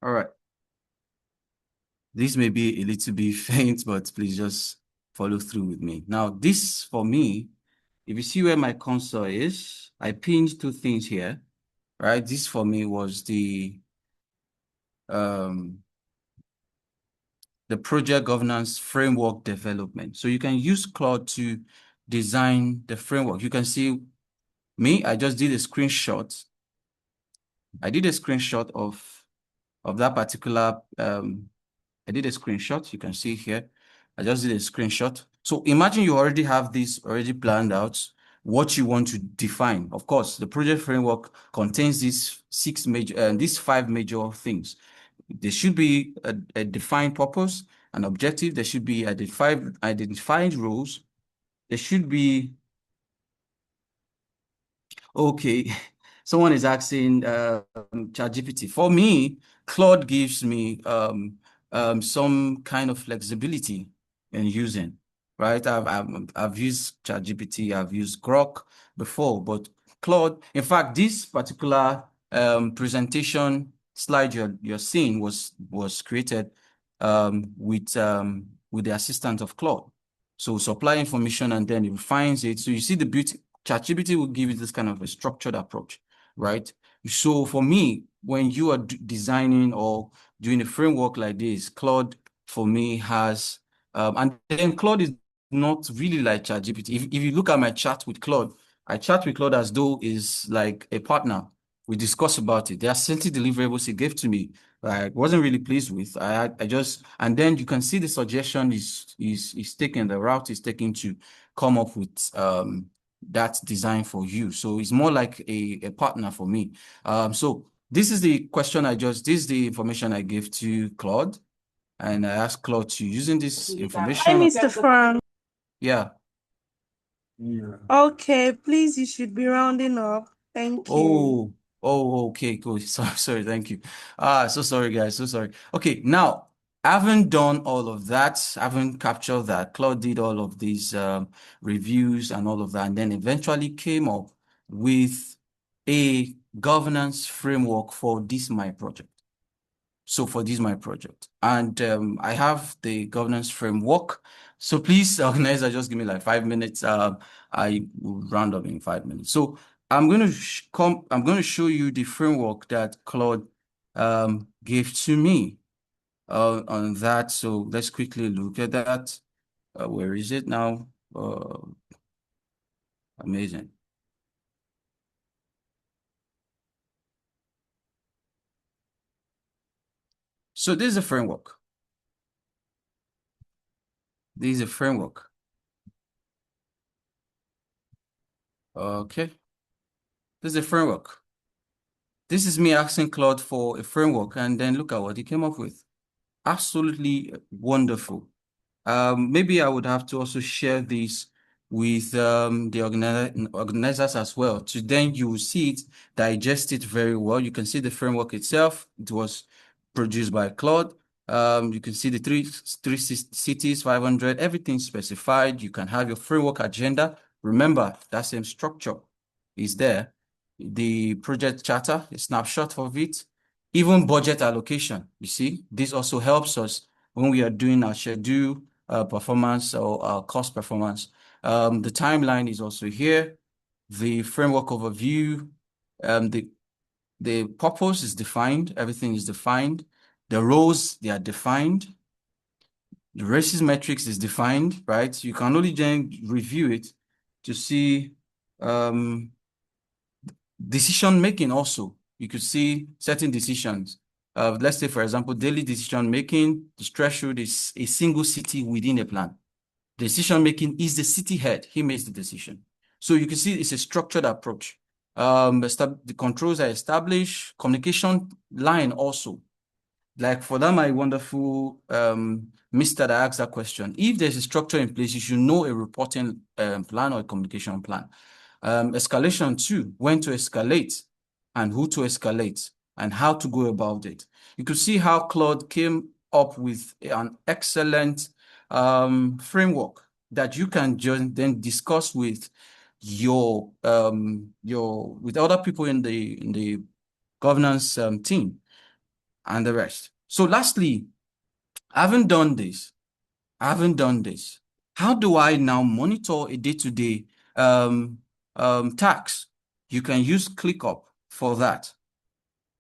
All right. This may be a little bit faint, but please just follow through with me. Now, this for me, if you see where my console is, I pinned 2 things here, right? This for me was the project governance framework development. So you can use Claude to design the framework. You can see me, I just did a screenshot. I did a screenshot of that particular, I did a screenshot. You can see here, I just did a screenshot. So imagine you already have this already planned out, what you want to define. Of course, the project framework contains these 5 major things. There should be a defined purpose, an objective. There should be identified roles. There should be, okay, someone is asking ChatGPT. For me, Claude gives me some kind of flexibility in using, right? I've used ChatGPT, I've used Grok before, but Claude, in fact, this particular presentation slide you're seeing was created with the assistant of Claude. So supply information and then it refines it. So you see the beauty. ChatGPT will give you this kind of a structured approach, right? So for me, when you are designing or doing a framework like this, Claude for me has, and then Claude is not really like ChatGPT. If you look at my chat with Claude, I chat with Claude as though is like a partner. We discuss about it. There are certain deliverables he gave to me I wasn't really pleased with. I just, and then you can see the suggestion is taking, the route is taking to come up with that design for you. So it's more like a partner for me. So this is the question this is the information I gave to Claude, and I asked Claude to using this Hi, information. Mr. Frank. Yeah. Okay, please, you should be rounding up. Thank you. Okay, cool. Sorry, thank you. So sorry, guys, so sorry. Okay, now, I haven't done all of that. I haven't captured that. Claude did all of these reviews and all of that, and then eventually came up with a governance framework for this my project. So for this my project, and I have the governance framework. So please, organizer, just give me like 5 minutes. I will round up in 5 minutes. So I'm going to show you the framework that Claude gave to me on that. So let's quickly look at that. Where is it now? Amazing. So this is a framework. This is a framework. Okay. This is a framework. This is me asking Claude for a framework, and then look at what he came up with. Absolutely wonderful. Maybe I would have to also share this with the organizers as well. So then you will see it, digest it very well. You can see the framework itself. It was produced by Claude. You can see the three cities, 500, everything specified. You can have your framework agenda. Remember, that same structure is there. The project charter, a snapshot of it, even budget allocation. You see, this also helps us when we are doing our schedule performance or our cost performance. The timeline is also here. The framework overview, the purpose is defined. Everything is defined. The roles, they are defined. The races metrics is defined, right? You can only then review it to see decision making also. You could see certain decisions. Let's say, for example, daily decision making, the threshold is a single city within a plan. Decision making is the city head. He makes the decision. So you can see it's a structured approach. The controls are established. Communication line also. Like for that, my wonderful mister that asked that question, if there's a structure in place, you should know a reporting plan or a communication plan. Escalation too, when to escalate and who to escalate and how to go about it. You could see how Claude came up with an excellent framework that you can just then discuss with your with other people in the governance team and the rest. So lastly, I haven't done this. How do I now monitor a day-to-day task? You can use ClickUp for that.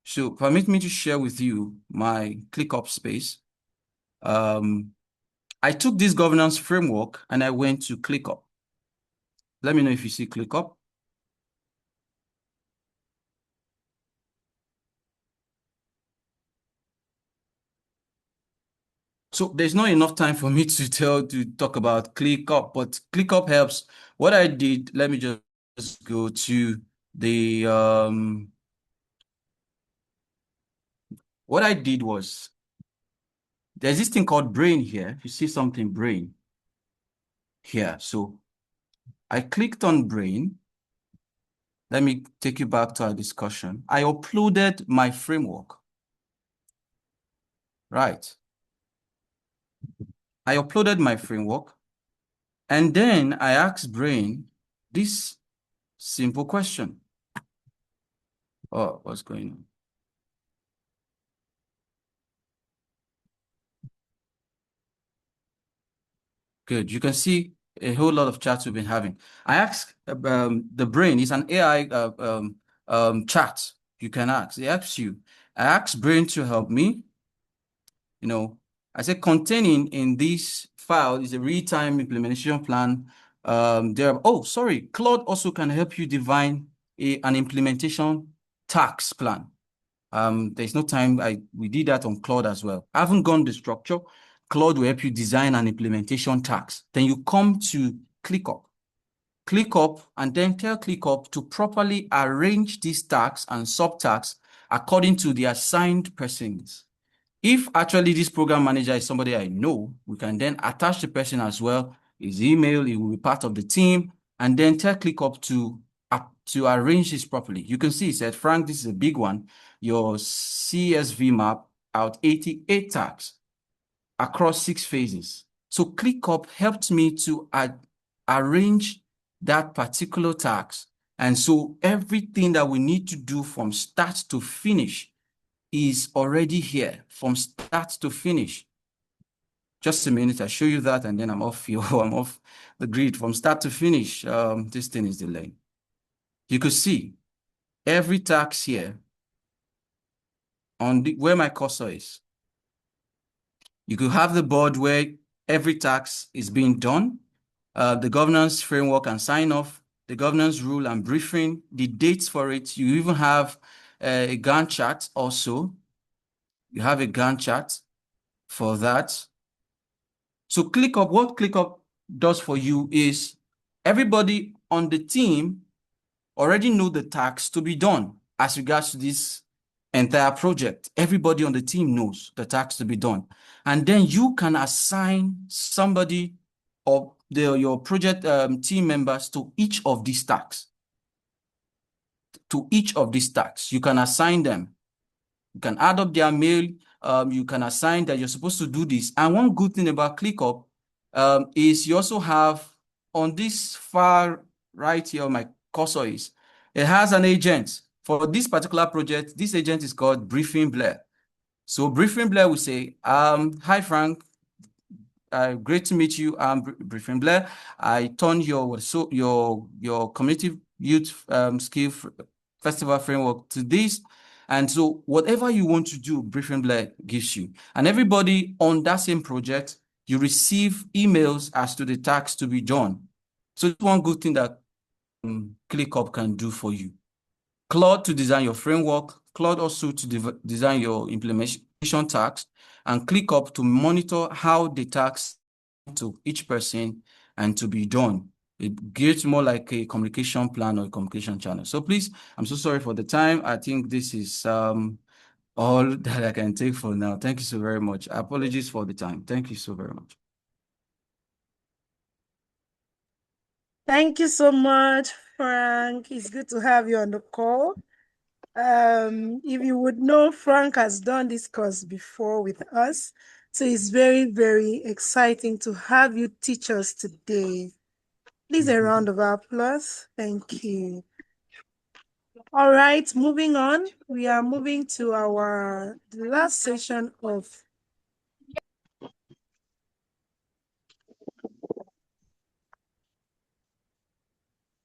So permit me to share with you my ClickUp space. I took this governance framework and I went to ClickUp. Let me know if you see ClickUp. So there's not enough time for me to talk about ClickUp, but ClickUp helps. What I did, let me just go to the what I did was there's this thing called brain here. You see something brain here. So I clicked on brain. Let me take you back to our discussion. I uploaded my framework. Right. I uploaded my framework. And then I asked brain this simple question. Oh, what's going on? Good. You can see a whole lot of chats we've been having. I asked the brain, it's an AI chat you can ask. It helps you. I asked brain to help me. You know, I said containing in this file is a real-time implementation plan. Claude also can help you define an implementation task plan. There's no time. We did that on Claude as well. I haven't gone the structure. Claude will help you design an implementation task. Then you come to ClickUp. ClickUp and then tell ClickUp to properly arrange these tasks and subtasks according to the assigned persons. If actually this program manager is somebody I know, we can then attach the person as well, his email, he will be part of the team, and then tell ClickUp to arrange this properly. You can see it said, Frank, this is a big one. Your CSV map out 88 tasks across 6 phases. So ClickUp helped me to arrange that particular task. And so everything that we need to do from start to finish is already here, from start to finish. Just a minute, I show you that, and then I'm off I'm off the grid from start to finish. This thing is delayed. You could see every task here on where my cursor is. You could have the board where every task is being done, the governance framework and sign off, the governance rule and briefing, the dates for it. You even have a Gantt chart also. You have a Gantt chart for that. So ClickUp, what ClickUp does for you is everybody on the team already know the tasks to be done as regards to this entire project. Everybody on the team knows the tasks to be done. And then you can assign somebody or your project team members to each of these tasks. To each of these tasks, you can assign them. You can add up their mail. You can assign that you're supposed to do this. And one good thing about ClickUp is you also have on this far right here, my cursor is, it has an agent. For this particular project, this agent is called Briefing Blair. So Briefing Blair will say, hi, Frank. Great to meet you. I'm Briefing Blair. I turn your community youth skill festival framework to this. And so whatever you want to do, Briefing Blair gives you. And everybody on that same project, you receive emails as to the tasks to be done. So it's one good thing that ClickUp can do for you. Claude to design your framework, Claude also to design your implementation tasks, and ClickUp to monitor how the tasks to each person and to be done. It gives more like a communication plan or a communication channel. So please, I'm so sorry for the time. I think this is all that I can take for now. Thank you so very much. Apologies for the time. Thank you so very much. Thank you so much, Frank. It's good to have you on the call. If you would know, Frank has done this course before with us. So it's very, very exciting to have you teach us today. Please, a round of applause. Thank you. All right, moving on. We are moving to the last session of